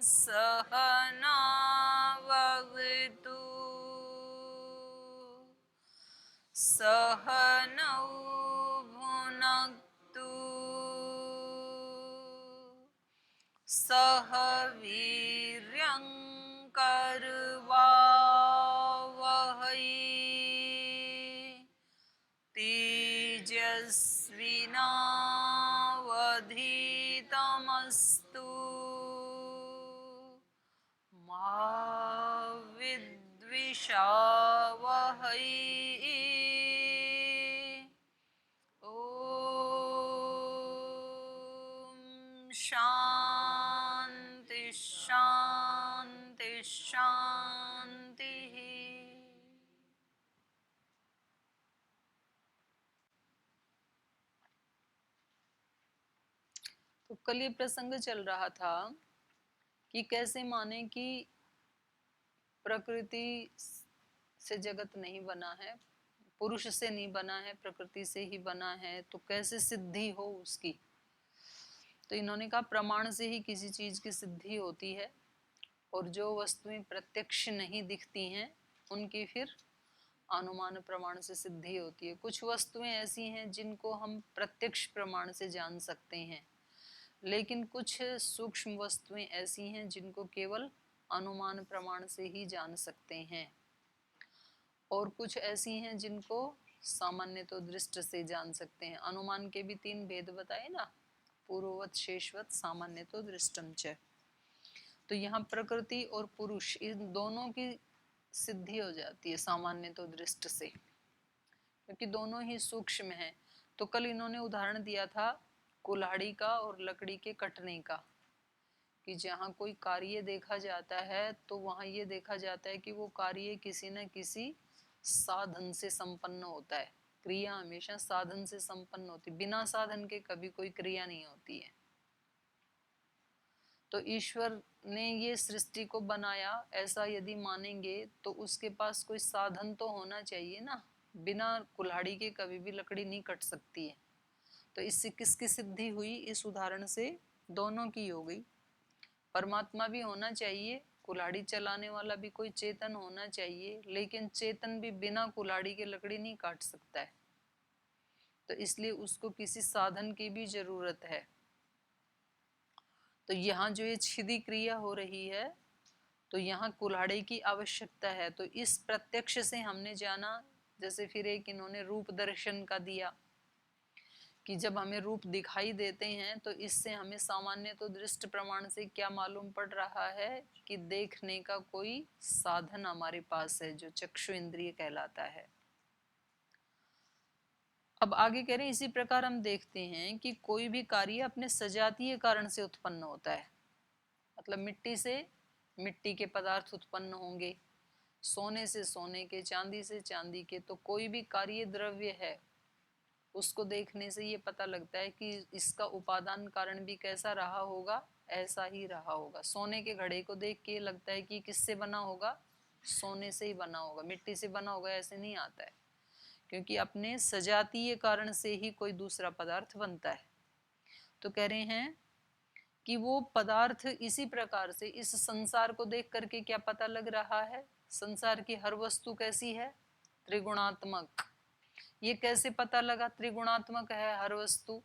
सहनाववतु सहनौ भुनक्तु सह वीर्यं करवावहै तेजस्विनावधीतमस्तु मा विद्विषावहै ॐ शान्ति शान्ति शान्तिः। तो कल ये प्रसंग चल रहा था कि कैसे माने कि प्रकृति से जगत नहीं बना है, पुरुष से नहीं बना है, प्रकृति से ही बना है, तो कैसे सिद्धि हो उसकी। तो इन्होंने कहा प्रमाण से ही किसी चीज की सिद्धि होती है, और जो वस्तुएं प्रत्यक्ष नहीं दिखती हैं उनकी फिर अनुमान प्रमाण से सिद्धि होती है। कुछ वस्तुएं ऐसी हैं जिनको हम प्रत्यक्ष प्रमाण से जान सकते हैं, लेकिन कुछ सूक्ष्म वस्तुएं ऐसी हैं जिनको केवल अनुमान प्रमाण से ही जान सकते हैं, और कुछ ऐसी हैं जिनको सामान्य तो दृष्टि से जान सकते हैं। अनुमान के भी 3 भेद बताए ना, पूर्ववत, शेषवत, सामान्य तो दृष्टम च। तो यहाँ प्रकृति और पुरुष इन दोनों की सिद्धि हो जाती है सामान्य तो दृष्टि से, क्योंकि दोनों ही सूक्ष्म हैं। तो कल इन्होंने उदाहरण दिया था कुल्हाड़ी का और लकड़ी के कटने का, कि जहाँ कोई कार्य देखा जाता है तो वहाँ ये देखा जाता है कि वो कार्य किसी न किसी साधन से संपन्न होता है। क्रिया हमेशा साधन से संपन्न होती, बिना साधन के कभी कोई क्रिया नहीं होती है। तो ईश्वर ने ये सृष्टि को बनाया, ऐसा यदि मानेंगे तो उसके पास कोई साधन तो होना चाहिए ना। बिना कुल्हाड़ी के कभी भी लकड़ी नहीं कट सकती है। तो इससे किसकी सिद्धि हुई? इस उदाहरण से दोनों की हो गई। परमात्मा भी होना चाहिए, कुल्हाड़ी चलाने वाला भी कोई चेतन होना चाहिए, लेकिन चेतन भी बिना कुल्हाड़ी के लकड़ी नहीं काट सकता है, तो इसलिए उसको किसी साधन की भी जरूरत है। तो यहाँ जो ये छिदी क्रिया हो रही है, तो यहाँ कुल्हाड़ी की आवश्यकता है। तो इस प्रत्यक्ष से हमने जाना, जैसे फिर एक इन्होंने रूप दर्शन का दिया, कि जब हमें रूप दिखाई देते हैं तो इससे हमें सामान्य तो दृष्ट प्रमाण से क्या मालूम पड़ रहा है कि देखने का कोई साधन हमारे पास है, जो चक्षु इंद्रिय कहलाता है। अब आगे कह रहे हैं, इसी प्रकार हम देखते हैं कि कोई भी कार्य अपने सजातीय कारण से उत्पन्न होता है। मतलब मिट्टी से मिट्टी के पदार्थ उत्पन्न होंगे, सोने से सोने के, चांदी से चांदी के। तो कोई भी कार्य द्रव्य है, उसको देखने से ये पता लगता है कि इसका उपादान कारण भी कैसा रहा होगा, ऐसा ही रहा होगा। सोने के घड़े को देख के लगता है कि किससे बना होगा, सोने से ही बना होगा, मिट्टी से बना होगा ऐसे नहीं आता है, क्योंकि अपने सजातीय कारण से ही कोई दूसरा पदार्थ बनता है। तो कह रहे हैं कि वो पदार्थ इसी प्रकार से इस संसार को देख करके क्या पता लग रहा है, संसार की हर वस्तु कैसी है, त्रिगुणात्मक। ये कैसे पता लगा त्रिगुणात्मक है हर वस्तु?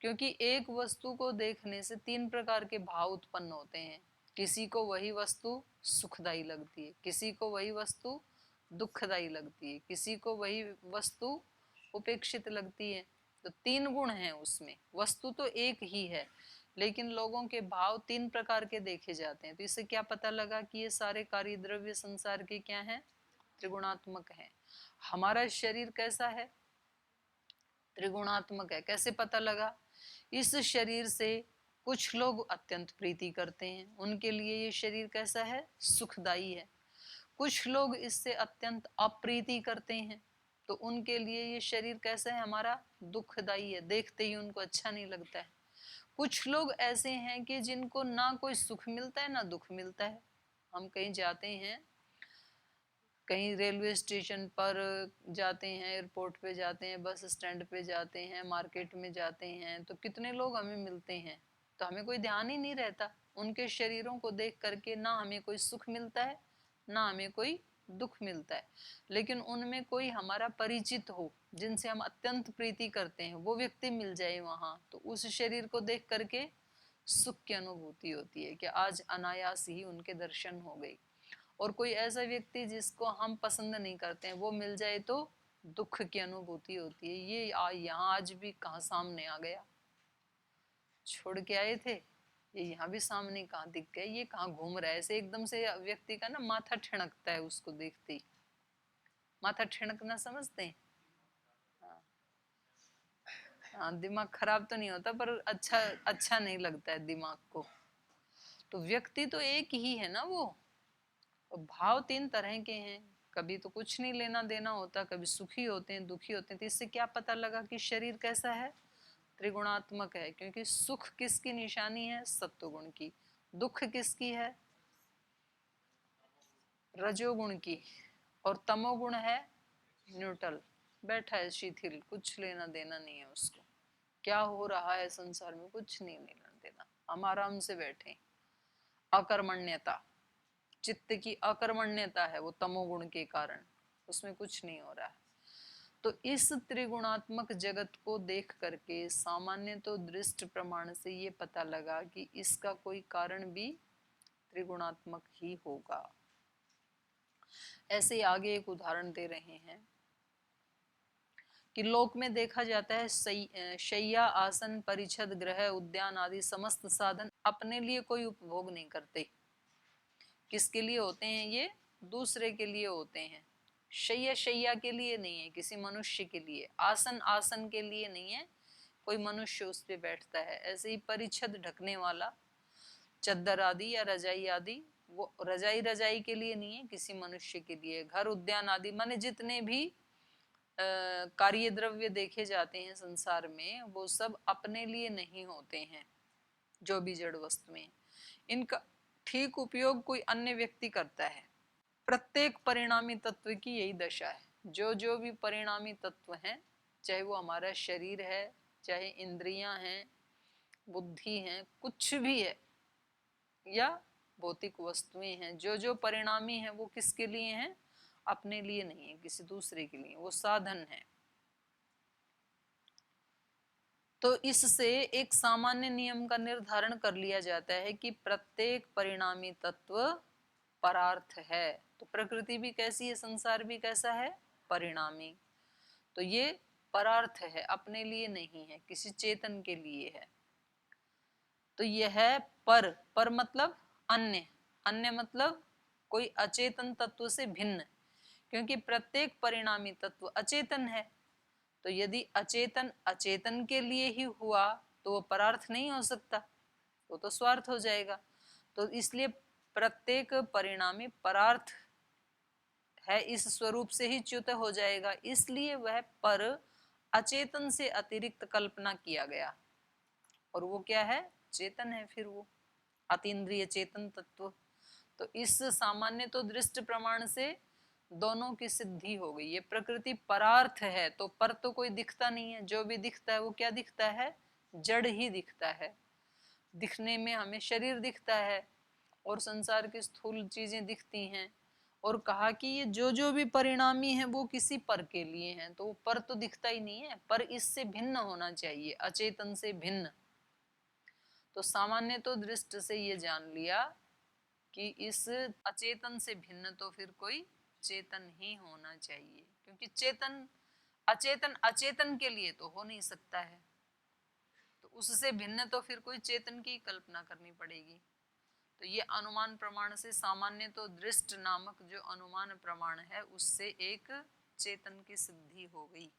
क्योंकि एक वस्तु को देखने से 3 प्रकार के भाव उत्पन्न होते हैं। किसी को वही वस्तु सुखदायी लगती है, किसी को वही वस्तु दुखदायी लगती है, किसी को वही वस्तु उपेक्षित लगती है। तो 3 गुण हैं उसमें, वस्तु तो एक ही है, लेकिन लोगों के भाव 3 प्रकार के देखे जाते हैं। तो इससे क्या पता लगा कि ये सारे कार्य द्रव्य संसार के क्या हैं, त्रिगुणात्मक हैं। हमारा शरीर कैसा है, त्रिगुणात्मक है। कैसे पता लगा? इस शरीर से कुछ लोग अत्यंत प्रीति करते हैं, उनके लिए ये शरीर कैसा है, सुखदायी है। कुछ लोग इससे अत्यंत अप्रीति करते हैं, तो उनके लिए ये शरीर कैसा है हमारा, दुखदायी है, देखते ही उनको अच्छा नहीं लगता है। कुछ लोग ऐसे हैं कि जिनको ना कोई सुख मिलता है ना दुख मिलता है। हम कहीं जाते हैं, कहीं रेलवे स्टेशन पर जाते हैं, एयरपोर्ट पे जाते हैं, बस स्टैंड पे जाते हैं, मार्केट में जाते हैं, तो कितने लोग हमें मिलते हैं, तो हमें कोई ध्यान ही नहीं रहता उनके शरीरों को देख करके, ना हमें कोई सुख मिलता है ना हमें कोई दुख मिलता है। लेकिन उनमें कोई हमारा परिचित हो, जिनसे हम अत्यंत प्रीति करते हैं, वो व्यक्ति मिल जाए वहां, तो उस शरीर को देख करके सुख की अनुभूति होती है कि आज अनायास ही उनके दर्शन हो गए। और कोई ऐसा व्यक्ति जिसको हम पसंद नहीं करते हैं, वो मिल जाए तो दुख की अनुभूति होती है। ये यहाँ आज भी कहाँ सामने आ गया, छोड़ के आए थे, ये यहाँ भी सामने कहाँ दिख गए, ये कहाँ घूम रहा है। ऐसे एकदम से व्यक्ति का ना माथा ठिणकता है, उसको देखते ही माथा ठिणकना समझते हैं। हाँ, हाँ, दिमाग खराब तो नहीं होता पर अच्छा अच्छा नहीं लगता है दिमाग को। तो व्यक्ति तो एक ही है ना वो, भाव तीन तरह के हैं। कभी तो कुछ नहीं लेना देना होता, कभी सुखी होते हैं दुखी होते हैं। तो इससे क्या पता लगा कि शरीर कैसा है, त्रिगुणात्मक है। क्योंकि सुख किसकी निशानी है, सत्वगुण की। दुख किसकी है, रजोगुण की। और तमोगुण है न्यूट्रल, बैठा है शिथिल, कुछ लेना देना नहीं है उसको। क्या हो रहा है संसार में कुछ नहीं लेना देना, हम आराम से बैठे। अकर्मण्यता, चित्त की अकर्मण्यता है वो तमोगुण के कारण, उसमें कुछ नहीं हो रहा है। तो इस त्रिगुणात्मक जगत को देख करके सामान्य तो दृष्ट प्रमाण से ये पता लगा कि इसका कोई कारण भी त्रिगुणात्मक ही होगा। ऐसे आगे एक उदाहरण दे रहे हैं कि लोक में देखा जाता है शैया आसन परिछद ग्रह उद्यान आदि समस्त साधन अपने लिए कोई उपभोग नहीं करते। किसके लिए होते हैं ये, दूसरे के लिए होते हैं। शैया शैया के लिए नहीं है, किसी मनुष्य के लिए। आसन आसन के लिए नहीं है, कोई मनुष्य उस पे बैठता है। ऐसे ही परिछद ढकने वाला चद्दर आदि या रजाई आदि, वो रजाई रजाई के लिए नहीं है, किसी मनुष्य के लिए। घर उद्यान आदि माने जितने भी कार्य द्रव्य देखे जाते हैं संसार में, वो सब अपने लिए नहीं होते हैं। जो भी जड़ वस्तुएं, इनका ठीक उपयोग कोई अन्य व्यक्ति करता है। प्रत्येक परिणामी तत्व की यही दशा है। जो भी परिणामी तत्व हैं, चाहे वो हमारा शरीर है, चाहे इंद्रियां हैं, बुद्धि है, कुछ भी है, या भौतिक वस्तुएं हैं, जो परिणामी है वो किसके लिए हैं, अपने लिए नहीं है, किसी दूसरे के लिए, वो साधन है। तो इससे एक सामान्य नियम का निर्धारण कर लिया जाता है कि प्रत्येक परिणामी तत्व परार्थ है। तो प्रकृति भी कैसी है, संसार भी कैसा है, परिणामी। तो ये परार्थ है, अपने लिए नहीं है, किसी चेतन के लिए है। तो यह है पर मतलब अन्य, अन्य मतलब कोई अचेतन तत्व से भिन्न। क्योंकि प्रत्येक परिणामी तत्व अचेतन है, तो यदि अचेतन अचेतन के लिए ही हुआ तो वो परार्थ नहीं हो सकता, वो तो स्वार्थ हो जाएगा। तो इसलिए प्रत्येक परिणामी परार्थ है, इस स्वरूप से ही च्युत हो जाएगा। इसलिए वह पर अचेतन से अतिरिक्त कल्पना किया गया, और वो क्या है, चेतन है। फिर वो अतीन्द्रिय चेतन तत्व। तो इस सामान्य तो दृष्ट प्रमाण से दोनों की सिद्धि हो गई। ये प्रकृति परार्थ है, तो पर तो कोई दिखता नहीं है, जो भी दिखता है वो क्या दिखता है, जड़ ही दिखता है। दिखने में हमें शरीर दिखता है और संसार की स्थूल चीजें दिखती हैं। और कहा कि ये जो भी परिणामी है वो किसी पर के लिए हैं, तो वो पर तो दिखता ही नहीं है, पर इससे भिन्न होना चाहिए, अचेतन से भिन्न। तो सामान्य तो दृष्टि से ये जान लिया कि इस अचेतन से भिन्न तो फिर कोई चेतन ही होना चाहिए, क्योंकि चेतन अचेतन अचेतन के लिए तो हो नहीं सकता है। तो उससे भिन्न तो फिर कोई चेतन की कल्पना करनी पड़ेगी। तो ये अनुमान प्रमाण से सामान्य तो दृष्ट नामक जो अनुमान प्रमाण है, उससे एक चेतन की सिद्धि हो गई।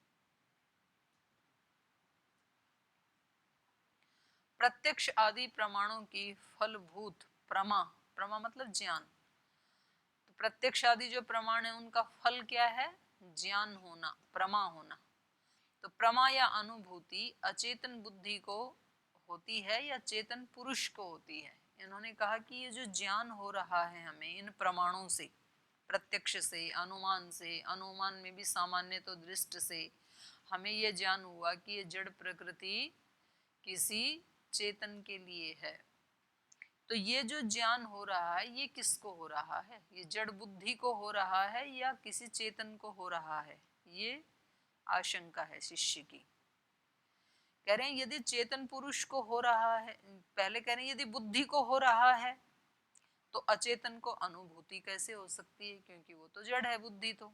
प्रत्यक्ष आदि प्रमाणों की फलभूत प्रमा, प्रमा मतलब ज्ञान। तो प्रत्यक्ष आदि जो प्रमाण है उनका फल क्या है, ज्ञान होना, प्रमा होना। तो प्रमा या अनुभूति अचेतन बुद्धि को होती है या चेतन पुरुष को होती है। इन्होंने कहा कि ये जो ज्ञान हो रहा है हमें इन प्रमाणों से, प्रत्यक्ष से, अनुमान से, अनुमान में भी सामान्य तो दृष्ट से हमें ये ज्ञान हुआ कि ये जड़ प्रकृति किसी चेतन के लिए है। तो ये जो ज्ञान हो रहा है ये किसको हो रहा है? ये जड़ बुद्धि को हो रहा है या किसी चेतन को हो रहा है? ये आशंका है शिष्य की। कह रहे हैं यदि चेतन पुरुष को हो रहा है, पहले कह रहे हैं यदि बुद्धि को हो रहा है तो अचेतन को अनुभूति कैसे हो सकती है, क्योंकि वो तो जड़ है बुद्धि तो।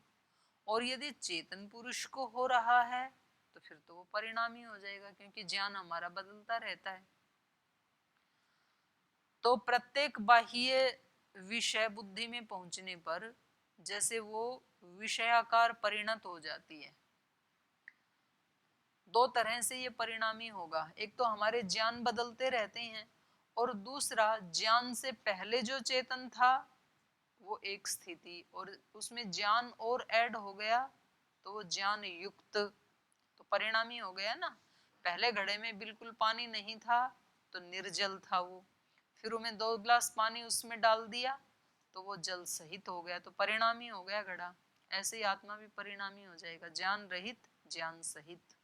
और यदि चेतन पुरुष को हो रहा है तो फिर तो वो परिणामी हो जाएगा, क्योंकि ज्ञान हमारा बदलता रहता है। तो प्रत्येक बाह्य विषय बुद्धि में पहुंचने पर जैसे वो विषयाकार परिणत हो जाती है, दो तरह से ये परिणामी होगा। एक तो हमारे ज्ञान बदलते रहते हैं, और दूसरा ज्ञान से पहले जो चेतन था वो एक स्थिति, और उसमें ज्ञान और ऐड हो गया तो वो ज्ञान युक्त, तो परिणामी हो गया ना। पहले घड़े में बिल्कुल पानी नहीं था तो निर्जल था वो, फिर उन्हें 2 गिलास पानी उसमें डाल दिया तो वो जल सहित हो गया, तो परिणामी हो गया घड़ा। ऐसे ही आत्मा भी परिणामी हो जाएगा, ज्ञान रहित ज्ञान सहित।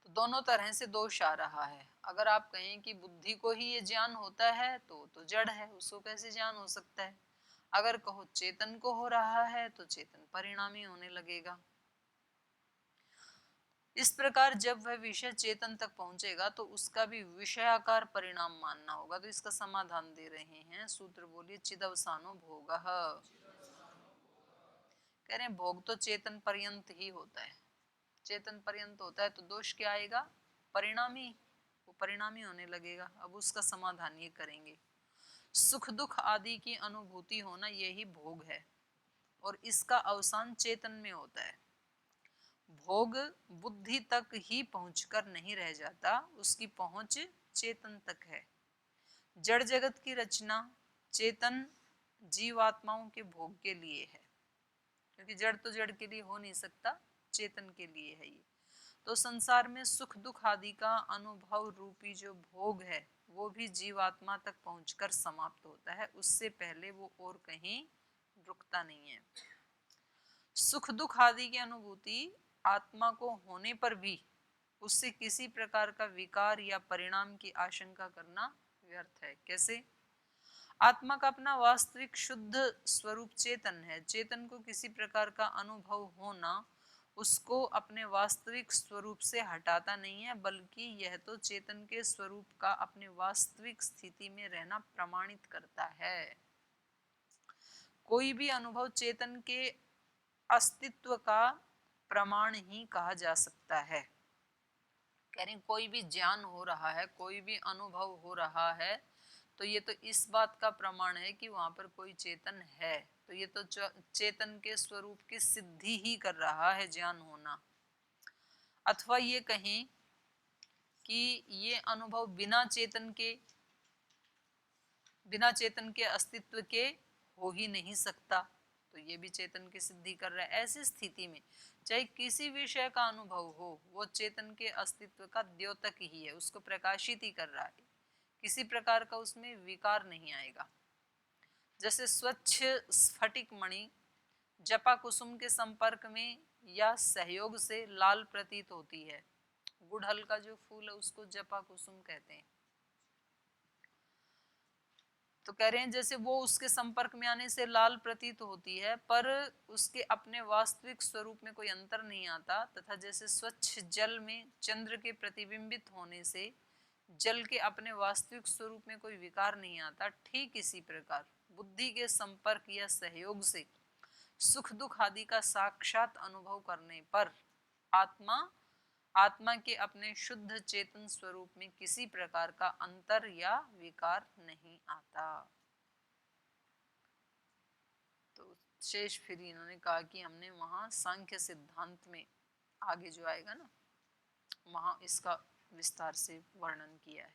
तो दोनों तरह से दोष आ रहा है। अगर आप कहें कि बुद्धि को ही ये ज्ञान होता है तो जड़ है, उसको कैसे ज्ञान हो सकता है। अगर कहो चेतन को हो रहा है तो चेतन परिणामी होने लगेगा। इस प्रकार जब वह विषय चेतन तक पहुंचेगा तो उसका भी विषयाकार परिणाम मानना होगा। तो इसका समाधान दे रहे हैं, सूत्र बोलिए, चिदवसानो भोगः। कह रहे हैं भोग तो चेतन पर्यंत ही होता है, चेतन पर्यंत होता है, तो दोष क्या आएगा? परिणामी, वो परिणामी होने लगेगा। अब उसका समाधान ये करेंगे। सुख दुख आदि की अनुभूति होना यही भोग है, और इसका अवसान चेतन में होता है। भोग बुद्धि तक ही पहुंचकर नहीं रह जाता, उसकी पहुंच चेतन तक है। जड़ जगत की रचना चेतन जीवात्माओं के भोग के लिए है, क्योंकि जड़ तो जड़ के लिए हो नहीं सकता, चेतन के लिए है ये। तो संसार में सुख दुख आदि का अनुभव रूपी जो भोग है वो भी जीवात्मा तक पहुंचकर समाप्त होता है, उससे पहले वो और कहीं रुकता नहीं है। सुख दुख आदि की अनुभूति आत्मा को होने पर भी उससे किसी प्रकार का विकार या परिणाम की आशंका करना व्यर्थ है। कैसे? आत्मा का अपना वास्तविक शुद्ध स्वरूप चेतन है, चेतन को किसी प्रकार का अनुभव होना उसको अपने वास्तविक स्वरूप से हटाता नहीं है, बल्कि यह तो चेतन के स्वरूप का अपने वास्तविक स्थिति में रहना प्रमाणित करता है। कोई भी अनुभव चेतन के अस्तित्व का प्रमाण ही कहा जा सकता है। कह रहे कोई भी ज्ञान हो रहा है, कोई भी अनुभव हो रहा है, तो ये तो इस बात का प्रमाण है कि वहां पर कोई चेतन है। तो ये तो चेतन के स्वरूप की सिद्धि ही कर रहा है ज्ञान होना। अथवा ये कहें कि ये अनुभव बिना चेतन के अस्तित्व के हो ही नहीं सकता, तो ये भी चेतन की सिद्धि कर रहा है। ऐसी स्थिति में चाहे किसी विषय का अनुभव हो, वो चेतन के अस्तित्व का द्योतक ही है, उसको प्रकाशित ही कर रहा है, किसी प्रकार का उसमें विकार नहीं आएगा। जैसे स्वच्छ स्फटिक मणि जपा कुसुम के संपर्क में या सहयोग से लाल प्रतीत होती है। गुड़हल का जो फूल है उसको जपा कुसुम कहते हैं। तो कह रहे हैं जैसे वो उसके संपर्क में आने से लाल प्रतीत होती है, पर उसके अपने वास्तविक स्वरूप में कोई अंतर नहीं आता। तथा जैसे स्वच्छ जल में चंद्र के प्रतिबिंबित होने से जल के अपने वास्तविक स्वरूप में कोई विकार नहीं आता, ठीक इसी प्रकार बुद्धि के संपर्क या सहयोग से सुख दुख आदि का साक्षात अनुभव करने पर आत्मा के अपने शुद्ध चेतन स्वरूप में किसी प्रकार का अंतर या विकार नहीं आता। तो शेष फिर इन्होंने कहा कि हमने वहां सांख्य सिद्धांत में आगे जो आएगा ना, वहां इसका विस्तार से वर्णन किया है।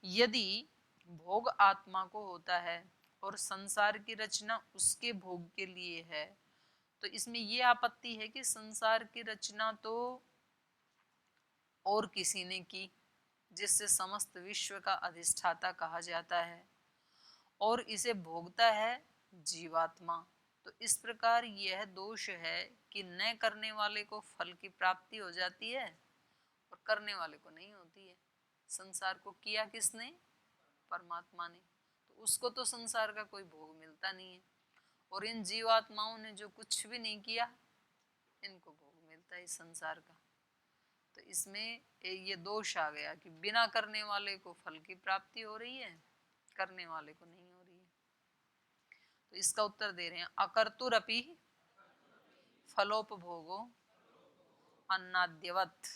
यदि भोग आत्मा को होता है और संसार की रचना उसके भोग के लिए है, तो इसमें यह आपत्ति है कि संसार की रचना तो और किसी ने की, जिससे समस्त विश्व का अधिष्ठाता कहा जाता है, और इसे भोगता है जीवात्मा। तो इस प्रकार यह दोष है कि न करने वाले को फल की प्राप्ति हो जाती है और करने वाले को नहीं होती है। संसार को किया किसने? परमात्मा ने। तो उसको तो संसार का कोई भोग मिलता नहीं है, और इन जीवात्माओं ने जो कुछ भी नहीं किया, इनको भोग मिलता है इस संसार का। तो इसमें ये दोष आ गया कि बिना करने वाले को फल की प्राप्ति हो रही है, करने वाले को नहीं हो रही है। तो इसका उत्तर दे रहे हैं, अकर्तुरपि फलोपभोगो अन्नाद्यवत।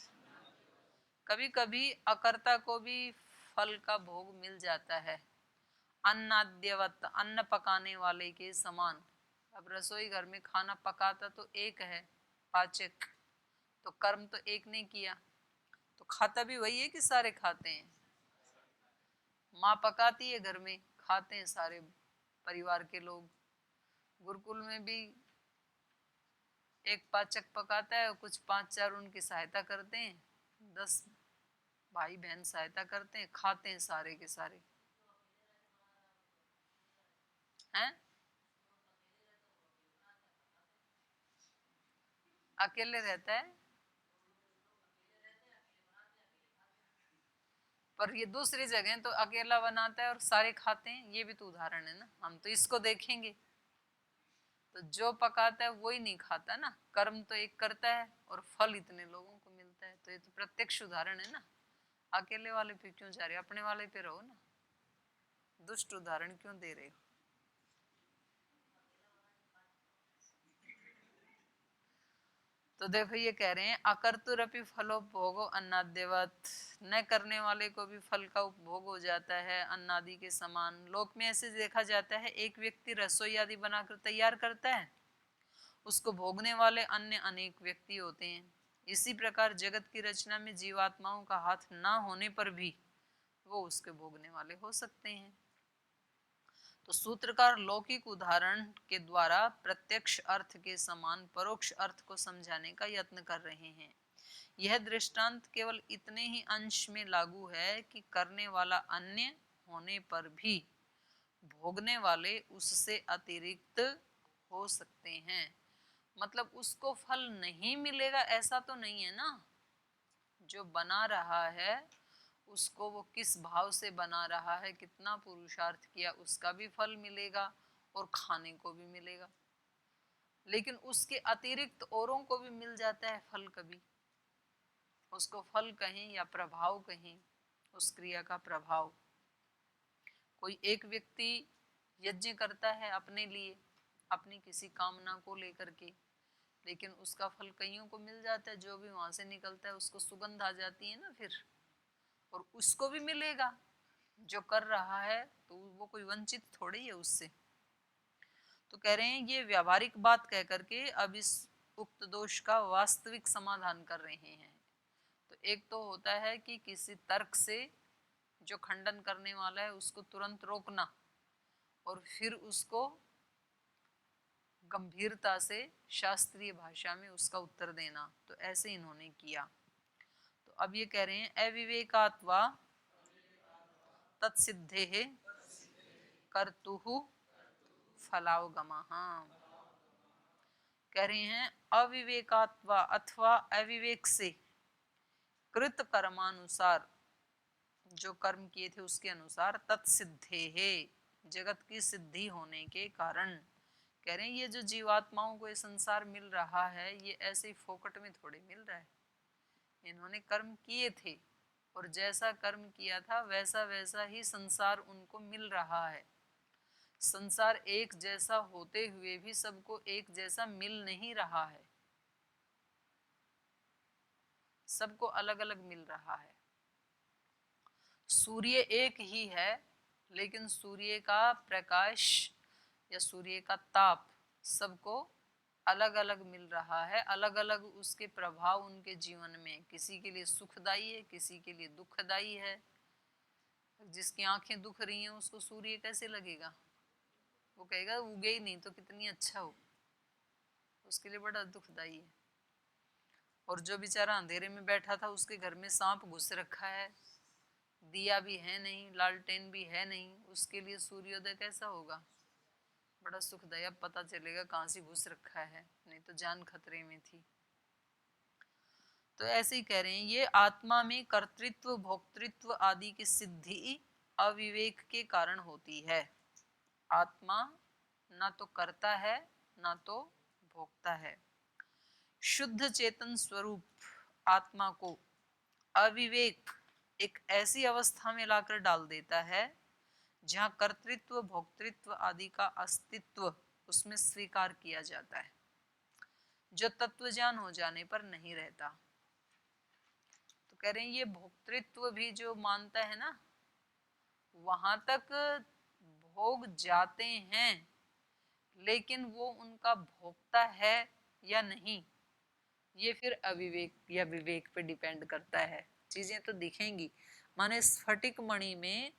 कभी कभी अकर्ता को भी फल का भोग मिल जाता है, अन्नाद्यवत, अन्न पकाने वाले के समान। अब रसोई घर में खाना पकाता तो एक है, पाचक, तो कर्म तो एक ने किया, तो खाता भी वही है कि सारे खाते हैं? माँ पकाती है घर में, खाते हैं सारे परिवार के लोग। गुरुकुल में भी एक पाचक पकाता है और कुछ 5-4 उनकी सहायता करते हैं, 10 भाई बहन सहायता करते हैं, खाते हैं सारे के सारे हैं। अकेले रहता है, पर ये दूसरी जगह तो अकेला बनाता है और सारे खाते हैं, ये भी तो उदाहरण है ना। हम तो इसको देखेंगे, तो जो पकाता है वही नहीं खाता ना, कर्म तो एक करता है और फल इतने लोगों को मिलता है। तो ये तो प्रत्यक्ष उदाहरण है ना। अकेले वाले पे क्यों जा रहे हो, अपने वाले पे रहो ना, दुष्ट उदाहरण क्यों दे रहे हो? तो देखो ये कह रहे हैं, अकर्तुरपि फलोपभोगो अन्नाद्यवत, न करने वाले को भी फल का उपभोग हो जाता है अन्नादि के समान। लोक में ऐसे देखा जाता है, एक व्यक्ति रसोई आदि बनाकर तैयार करता है, उसको भोगने वाले अन्य अनेक व्यक्ति होते हैं। इसी प्रकार जगत की रचना में जीवात्माओं का हाथ ना होने पर भी वो उसके भोगने वाले हो सकते हैं। तो सूत्रकार लौकिक उदाहरण के द्वारा प्रत्यक्ष अर्थ के समान परोक्ष अर्थ को समझाने का यत्न कर रहे हैं। यह दृष्टांत केवल इतने ही अंश में लागू है कि करने वाला अन्य होने पर भी भोगने वाले उससे अतिरिक्त हो सकते हैं। मतलब उसको फल नहीं मिलेगा ऐसा तो नहीं है ना। जो बना रहा है उसको वो किस भाव से बना रहा है, कितना पुरुषार्थ किया, उसका भी फल मिलेगा और खाने को भी मिलेगा। लेकिन उसके अतिरिक्त औरों को भी मिल जाता है फल, कभी उसको फल कहें या प्रभाव कहें, उस क्रिया का प्रभाव। कोई एक व्यक्ति यज्ञ करता है अपने लिए, अपनी किसी कामना को लेकर के, लेकिन उसका फल कईयों को मिल जाता है। जो भी वहां से निकलता है उसको सुगंध आ जाती है ना फिर, और उसको भी मिलेगा जो कर रहा है, तो वो कोई वंचित थोड़ी है उससे। तो कह रहे हैं ये व्यावहारिक बात कह करके अब इस उक्त दोष का वास्तविक समाधान कर रहे हैं। तो एक तो होता है कि किसी तर्क से जो खंडन करने वाला है उसको तुरंत रोकना और फिर उसको गंभीरता से शास्त्रीय भाषा में उसका उत्तर देना। तो ऐसे इन्होंने किया। तो अब ये कह रहे हैं, अविवेकात्वा तत्सिद्धे कर्तुहु फलावगमः। कह रहे हैं अविवेकात्वा अथवा अविवेक से कृत कर्मानुसार, जो कर्म किए थे उसके अनुसार, तत्सिद्धे है, जगत की सिद्धि होने के कारण। कह रहे हैं ये जो जीवात्माओं को ये संसार मिल रहा है, ये ऐसे ही फोकट में थोड़ी मिल रहा है। इन्होंने कर्म किए थे और जैसा कर्म किया था वैसा वैसा ही संसार उनको मिल रहा है। संसार एक जैसा होते हुए भी सबको एक जैसा मिल नहीं रहा है, सबको अलग अलग मिल रहा है। सूर्य एक ही है, लेकिन सूर्य का प्रकाश या सूर्य का ताप सबको अलग अलग मिल रहा है, अलग अलग उसके प्रभाव उनके जीवन में। किसी के लिए सुखदायी है, किसी के लिए दुखदायी है। जिसकी आंखें दुख रही हैं उसको सूर्य कैसे लगेगा? वो कहेगा उगे ही नहीं तो कितनी अच्छा हो, उसके लिए बड़ा दुखदायी है। और जो बेचारा अंधेरे में बैठा था उसके घर में सांप घुस रखा है, दिया भी है नहीं, लालटेन भी है नहीं, उसके लिए सूर्योदय कैसा होगा? बड़ा सुखदायी। अब पता चलेगा कहाँ से घुस रखा है, नहीं तो जान खतरे में थी। तो ऐसे ही कह रहे हैं, ये आत्मा में कर्तृत्व भोक्तृत्व आदि की सिद्धि अविवेक के कारण होती है। आत्मा ना तो करता है ना तो भोगता है। शुद्ध चेतन स्वरूप आत्मा को अविवेक एक ऐसी अवस्था में लाकर डाल देता है जहां कर्तृत्व भोक्तृत्व आदि का अस्तित्व उसमें स्वीकार किया जाता है, जो तत्व ज्ञान हो जाने पर नहीं रहता। तो कह रहे हैं ये भोक्तृत्व भी जो मानता है ना, वहां तक भोग जाते हैं, लेकिन वो उनका भोगता है या नहीं, ये फिर अविवेक या विवेक पे डिपेंड करता है। चीजें तो दिखेंगी, माने स्फटिक मणि में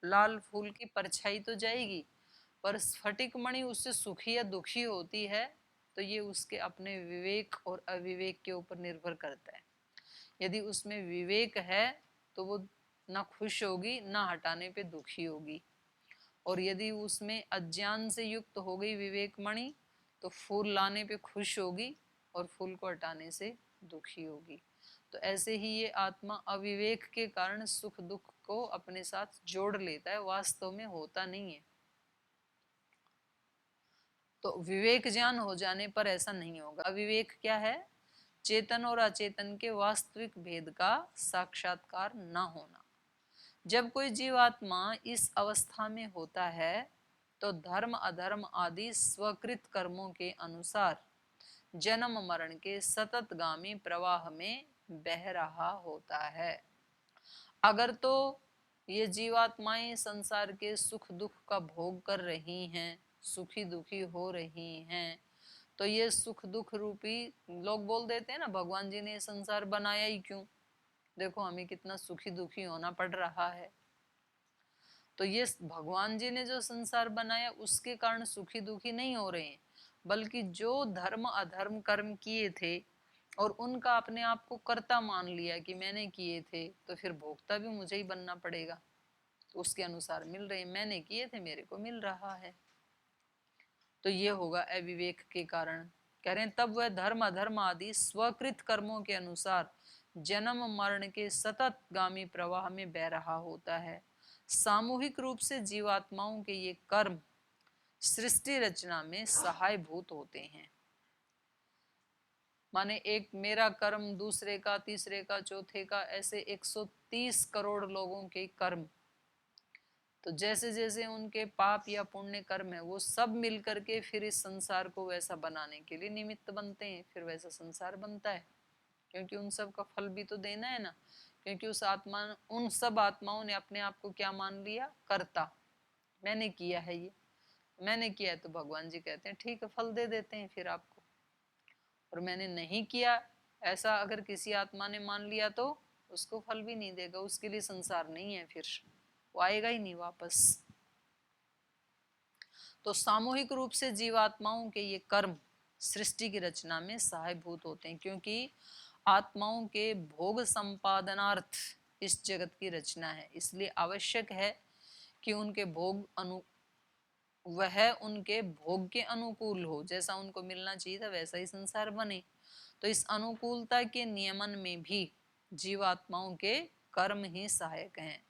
लाल फूल की परछाई तो जाएगी, पर स्फटिक मणि उससे सुखी या दुखी होती है, तो ये उसके अपने विवेक और अविवेक के ऊपर निर्भर करता है। यदि उसमें विवेक है तो वो ना खुश होगी ना हटाने पे दुखी होगी, और यदि उसमें अज्ञान से युक्त हो गई विवेक मणि तो फूल लाने पे खुश होगी और फूल को हटाने से दुखी होगी। तो ऐसे ही ये आत्मा अविवेक के कारण सुख दुख को अपने साथ जोड़ लेता है, वास्तव में होता नहीं है। तो विवेक ज्ञान हो जाने पर ऐसा नहीं होगा। अविवेक क्या है? चेतन और अचेतन के वास्तविक भेद का साक्षात्कार न होना। जब कोई जीवात्मा इस अवस्था में होता है तो धर्म अधर्म आदि स्वकृत कर्मों के अनुसार जन्म मरण के सततगामी प्रवाह में बह रहा होता है। अगर तो ये जीवात्माएं संसार के सुख दुख का भोग कर रही हैं, सुखी दुखी हो रही हैं, तो ये सुख दुख रूपी, लोग बोल देते हैं ना भगवान जी ने संसार बनाया ही क्यों, देखो हमें कितना सुखी दुखी होना पड़ रहा है। तो ये भगवान जी ने जो संसार बनाया उसके कारण सुखी दुखी नहीं हो रहे हैं, बल्कि जो धर्म अधर्म कर्म किए थे और उनका अपने आप को कर्ता मान लिया कि मैंने किए थे, तो फिर भोक्ता भी मुझे ही बनना पड़ेगा। तो उसके अनुसार मिल रहे, मैंने किए थे मेरे को मिल रहा है। तो ये होगा अविवेक के कारण। कह रहे हैं तब वह धर्म अधर्म आदि स्वकृत कर्मों के अनुसार जन्म मरण के सतत गामी प्रवाह में बह रहा होता है। सामूहिक रूप से जीवात्माओं के ये कर्म सृष्टि रचना में सहायभूत होते हैं। माने एक मेरा कर्म, दूसरे का, तीसरे का, चौथे का, ऐसे 130 करोड़ लोगों के कर्म, तो जैसे जैसे उनके पाप या पुण्य कर्म है वो सब मिल करके फिर इस संसार को वैसा बनाने के लिए निमित्त बनते हैं, फिर वैसा संसार बनता है। क्योंकि उन सब का फल भी तो देना है ना, क्योंकि उन सब आत्माओं ने अपने आप को क्या मान लिया? कर्ता। मैंने किया है, ये मैंने किया है, तो भगवान जी कहते हैं ठीक है फल दे देते हैं फिर आपको। और मैंने नहीं किया ऐसा अगर किसी आत्मा ने मान लिया तो उसको फल भी नहीं देगा, उसके लिए संसार नहीं है, फिर वो आएगा ही नहीं वापस। तो सामूहिक रूप से जीवात्माओं के ये कर्म सृष्टि की रचना में सहायभूत होते हैं, क्योंकि आत्माओं के भोग संपादनार्थ इस जगत की रचना है, इसलिए आवश्यक है कि उनके वह उनके भोग के अनुकूल हो, जैसा उनको मिलना चाहिए था वैसा ही संसार बने। तो इस अनुकूलता के नियमन में भी जीवात्माओं के कर्म ही सहायक हैं।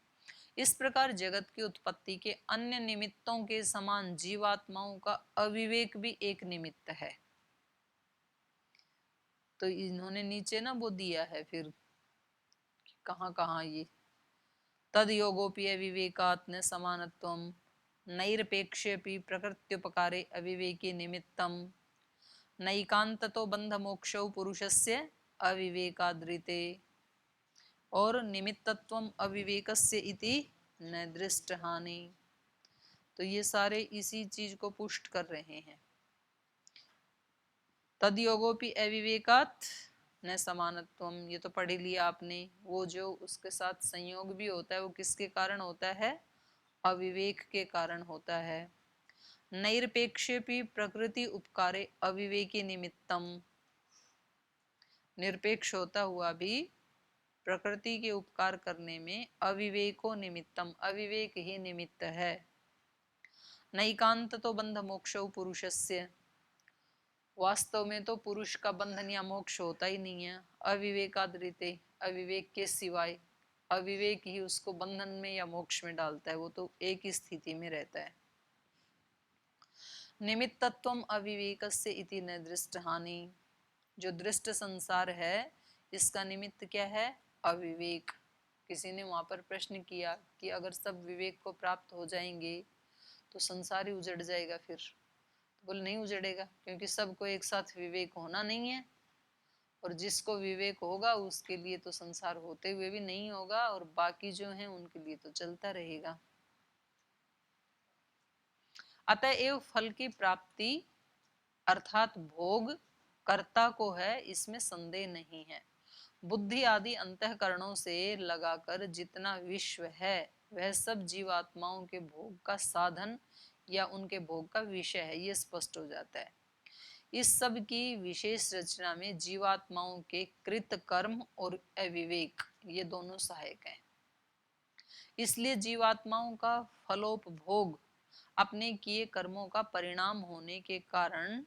इस प्रकार जगत की उत्पत्ति के अन्य निमित्तों के समान जीवात्माओं का अविवेक भी एक निमित्त है। तो इन्होंने नीचे ना वो दिया है फिर कहाँ कहाँ ये तद योगोपि अविवेकात् न समानत्वम नैरपेक्ष्यपि प्रकृत्युपकारे अविवेकी निमित्तम नैकांततो बंध मोक्षौ पुरुषस्य अविवेकाद्रिते और निमित्तत्वम अविवेकस्य इति न दृष्ट हानि। तो ये सारे इसी चीज को पुष्ट कर रहे हैं। तद योगोपि अविवेकात् न समानत्वम, ये तो पढ़ लिया आपने। वो जो उसके साथ संयोग भी होता है वो किसके कारण होता है? अविवेक के कारण होता है। नैरपेक्ष्यपि प्रकृति उपकारे अविवेकी निमित्तम, निरपेक्ष होता हुआ भी प्रकृति के उपकार करने में अविवेको निमित्तम, अविवेक ही निमित्त है। नैकांत तो बंध मोक्षौ पुरुषस्य, वास्तव में तो पुरुष का बंधन या मोक्ष होता ही नहीं है। अविवेकादृते, अविवेक के सिवाय अविवेक ही उसको बंधन में या मोक्ष में डालता है। वो तो एक ही स्थिति में रहता है। निमित्तत्वम अविवेकस्य इति न दृष्ट हानि। जो दृष्ट संसार है इसका निमित्त क्या है? अविवेक। किसी ने वहां पर प्रश्न किया कि अगर सब विवेक को प्राप्त हो जाएंगे तो संसार ही उजड़ जाएगा फिर? तो बोले नहीं उजड़ेगा, क्योंकि सबको एक साथ विवेक होना नहीं है, और जिसको विवेक होगा उसके लिए तो संसार होते हुए भी नहीं होगा, और बाकी जो हैं उनके लिए तो चलता रहेगा। अतएव फल की प्राप्ति अर्थात भोग कर्ता को है, इसमें संदेह नहीं है। बुद्धि आदि अंतःकरणों से लगाकर जितना विश्व है वह सब जीवात्माओं के भोग का साधन या उनके भोग का विषय है, ये स्पष्ट हो जाता है। इस सब की विशेष रचना में जीवात्माओं के कृत कर्म और अविवेक ये दोनों सहायक हैं। इसलिए जीवात्माओं का फलोपभोग अपने किए कर्मों का परिणाम होने के कारण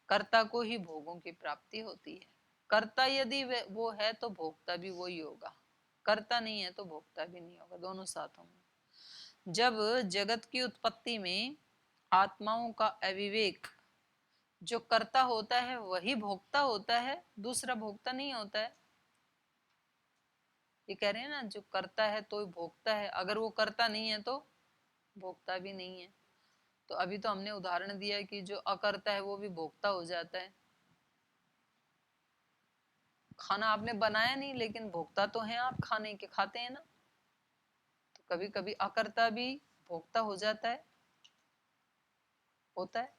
कर्ता को ही भोगों की प्राप्ति होती है। कर्ता यदि वो है तो भोक्ता भी वही होगा, कर्ता नहीं है तो भोक्ता भी नहीं होगा, दोनों साथ होंगे। जब जगत की उत्पत्ति में आत्माओं का अविवेक, जो कर्ता होता है वही भोक्ता होता है, दूसरा भोक्ता नहीं होता है। ये कह रहे हैं ना, जो करता है तो भोगता है, अगर वो करता नहीं है तो भोगता भी नहीं है। तो अभी तो हमने उदाहरण दिया कि जो अकर्ता है वो भी भोगता हो जाता है। खाना आपने बनाया नहीं लेकिन भोगता तो है, आप खाने के खाते हैं ना। तो कभी कभी अकर्ता भी भोगता हो जाता है, होता है।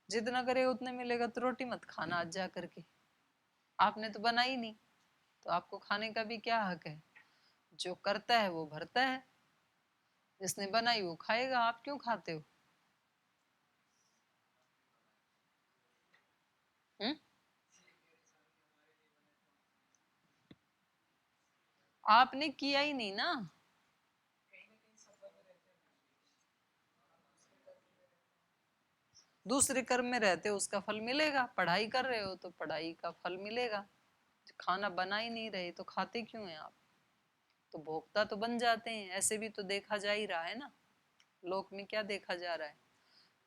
जितना करेगा उतने मिलेगा, तो रोटी मत खाना आज जा करके, आपने तो बनाई नहीं, तो आपको खाने का भी क्या हक है? जो करता है वो भरता है, जिसने बनाई वो खाएगा, आप क्यों खाते हो? हुँ? आपने किया ही नहीं ना। दूसरे कर्म में रहते हो उसका फल मिलेगा, पढ़ाई कर रहे हो तो पढ़ाई का फल मिलेगा। खाना बना ही नहीं रहे तो खाते क्यों हैं आप? तो भोक्ता तो बन जाते हैं। ऐसे भी तो देखा जा ही रहा है ना, लोक में क्या देखा जा रहा है,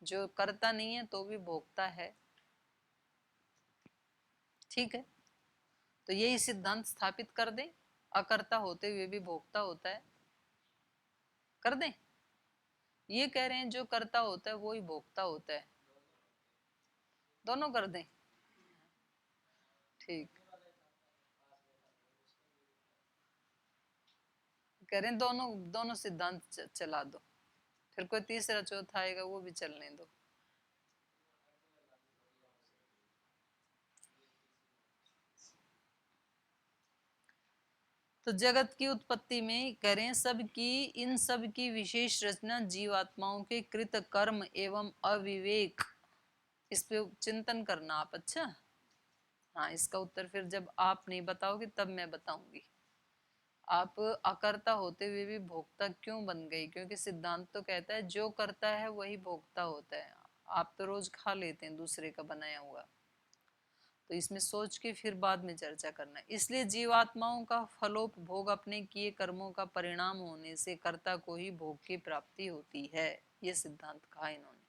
जो करता नहीं है तो भी भोक्ता है। ठीक है, तो यही सिद्धांत स्थापित कर दें, अकर्ता होते हुए भी भोक्ता होता है, कर दें। ये कह रहे हैं जो करता होता है वो ही भोक्ता होता है, दोनों कर दें। ठीक, कह रहे हैं दोनों दोनों सिद्धांत चला दो, फिर कोई तीसरा चौथा आएगा वो भी चलने दो। तो जगत की उत्पत्ति में करें सबकी, इन सब की विशेष रचना जीवात्माओं के कृत कर्म एवं अविवेक, इस पे चिंतन करना आप। अच्छा, हाँ, इसका उत्तर फिर जब आप नहीं बताओगे तब मैं बताऊंगी। आप अकर्ता होते हुए भी भोक्ता क्यों बन गई? क्योंकि सिद्धांत तो कहता है जो करता है वही भोक्ता होता है। आप तो रोज खा लेते हैं दूसरे का बनाया हुआ, तो इसमें सोच के फिर बाद में चर्चा करना है। इसलिए जीवात्माओं का फलोपभोग अपने किए कर्मों का परिणाम होने से कर्ता को ही भोग की प्राप्ति होती है, ये सिद्धांत कहा इन्होंने।